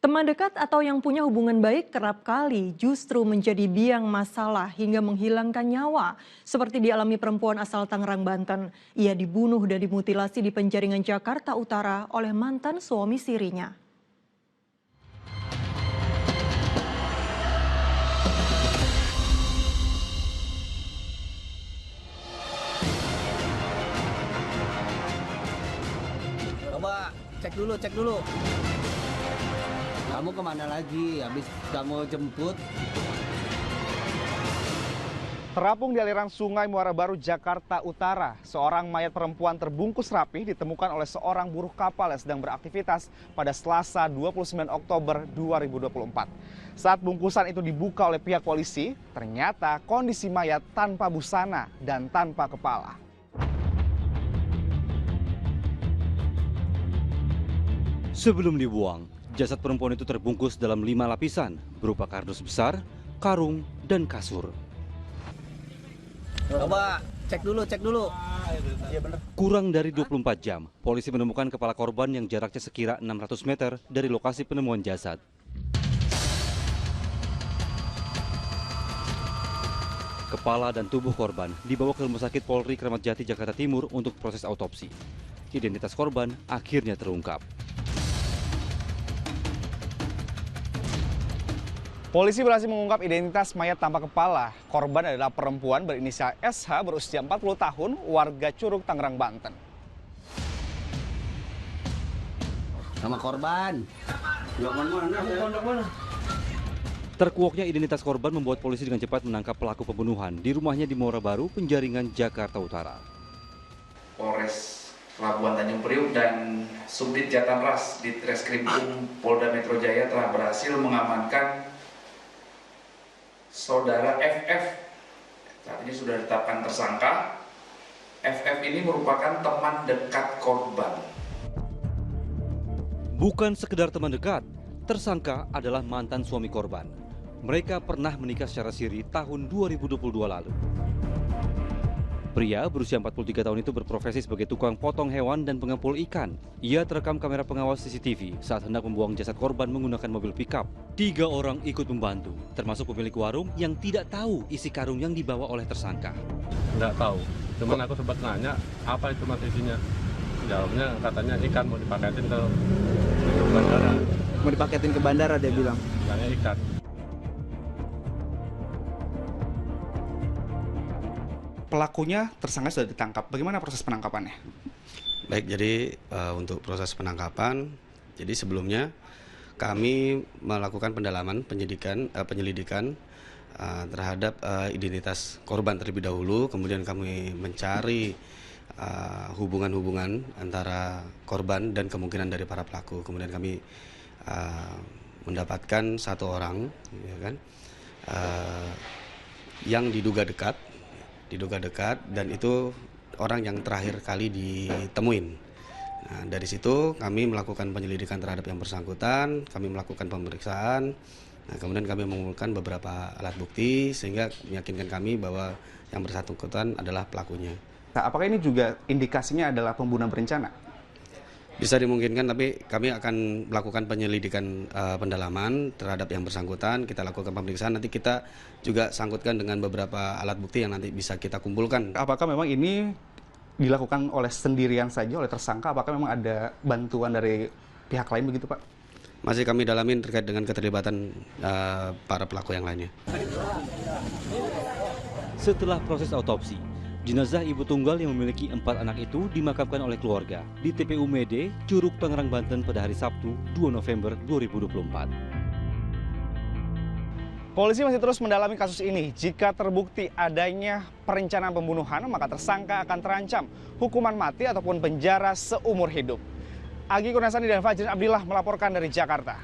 Teman dekat atau yang punya hubungan baik kerap kali justru menjadi biang masalah hingga menghilangkan nyawa. Seperti dialami perempuan asal Tangerang, Banten. Ia dibunuh dan dimutilasi di Penjaringan, Jakarta Utara oleh mantan suami sirinya. Coba cek dulu. Kamu kemana lagi? Habis kamu jemput? Terapung di aliran Sungai Muara Baru, Jakarta Utara, seorang mayat perempuan terbungkus rapi ditemukan oleh seorang buruh kapal yang sedang beraktivitas pada Selasa 29 Oktober 2024. Saat bungkusan itu dibuka oleh pihak polisi, ternyata kondisi mayat tanpa busana dan tanpa kepala. Sebelum dibuang, jasad perempuan itu terbungkus dalam 5 lapisan berupa kardus besar, karung, dan kasur. Coba cek dulu. Iya benar. Kurang dari 24 jam, polisi menemukan kepala korban yang jaraknya sekira 600 meter dari lokasi penemuan jasad. Kepala dan tubuh korban dibawa ke Rumah Sakit Polri Kramat Jati, Jakarta Timur untuk proses autopsi. Identitas korban akhirnya terungkap. Polisi berhasil mengungkap identitas mayat tanpa kepala. Korban adalah perempuan berinisial SH berusia 40 tahun, warga Curug, Tangerang, Banten. Sama korban. Mana? Terkuaknya identitas korban membuat polisi dengan cepat menangkap pelaku pembunuhan di rumahnya di Muara Baru, Penjaringan, Jakarta Utara. Polres Labuan Tanjung Priuk dan Subdit Jatanras di Treskrimum Polda Metro Jaya telah berhasil mengamankan saudara FF. Saat ini sudah ditetapkan tersangka. FF ini merupakan teman dekat korban. Bukan sekedar teman dekat, tersangka adalah mantan suami korban. Mereka pernah menikah secara siri tahun 2022 lalu. Pria berusia 43 tahun itu berprofesi sebagai tukang potong hewan dan pengepul ikan. Ia terekam kamera pengawas CCTV saat hendak membuang jasad korban menggunakan mobil pickup. 3 orang ikut membantu, termasuk pemilik warung yang tidak tahu isi karung yang dibawa oleh tersangka. Nggak tahu, cuman aku sempat nanya apa itu mas isinya. Jawabnya katanya ikan mau dipaketin ke bandara. Mau dipaketin ke bandara dia bilang. Bilangnya ikan. Pelakunya tersangka sudah ditangkap. Bagaimana proses penangkapannya? Baik, jadi untuk proses penangkapan, jadi sebelumnya kami melakukan pendalaman, penyelidikan terhadap identitas korban terlebih dahulu, kemudian kami mencari hubungan-hubungan antara korban dan kemungkinan dari para pelaku. Kemudian kami mendapatkan 1 orang, ya kan, yang diduga dekat dan itu orang yang terakhir kali ditemuin. Nah, dari situ kami melakukan penyelidikan terhadap yang bersangkutan, kami melakukan pemeriksaan, nah, kemudian kami mengumpulkan beberapa alat bukti sehingga meyakinkan kami bahwa yang bersangkutan adalah pelakunya. Nah, apakah ini juga indikasinya adalah pembunuhan berencana? Bisa dimungkinkan, tapi kami akan melakukan penyelidikan pendalaman terhadap yang bersangkutan. Kita lakukan pemeriksaan, nanti kita juga sangkutkan dengan beberapa alat bukti yang nanti bisa kita kumpulkan. Apakah memang ini dilakukan oleh sendirian saja oleh tersangka? Apakah memang ada bantuan dari pihak lain begitu, Pak? Masih kami dalamin terkait dengan keterlibatan para pelaku yang lainnya. Setelah proses autopsi, jenazah ibu tunggal yang memiliki 4 anak itu dimakamkan oleh keluarga di TPU Mede, Curug, Tangerang, Banten pada hari Sabtu 2 November 2024. Polisi masih terus mendalami kasus ini. Jika terbukti adanya perencanaan pembunuhan, maka tersangka akan terancam hukuman mati ataupun penjara seumur hidup. Agi Kurniasani dan Fajrin Abdillah melaporkan dari Jakarta.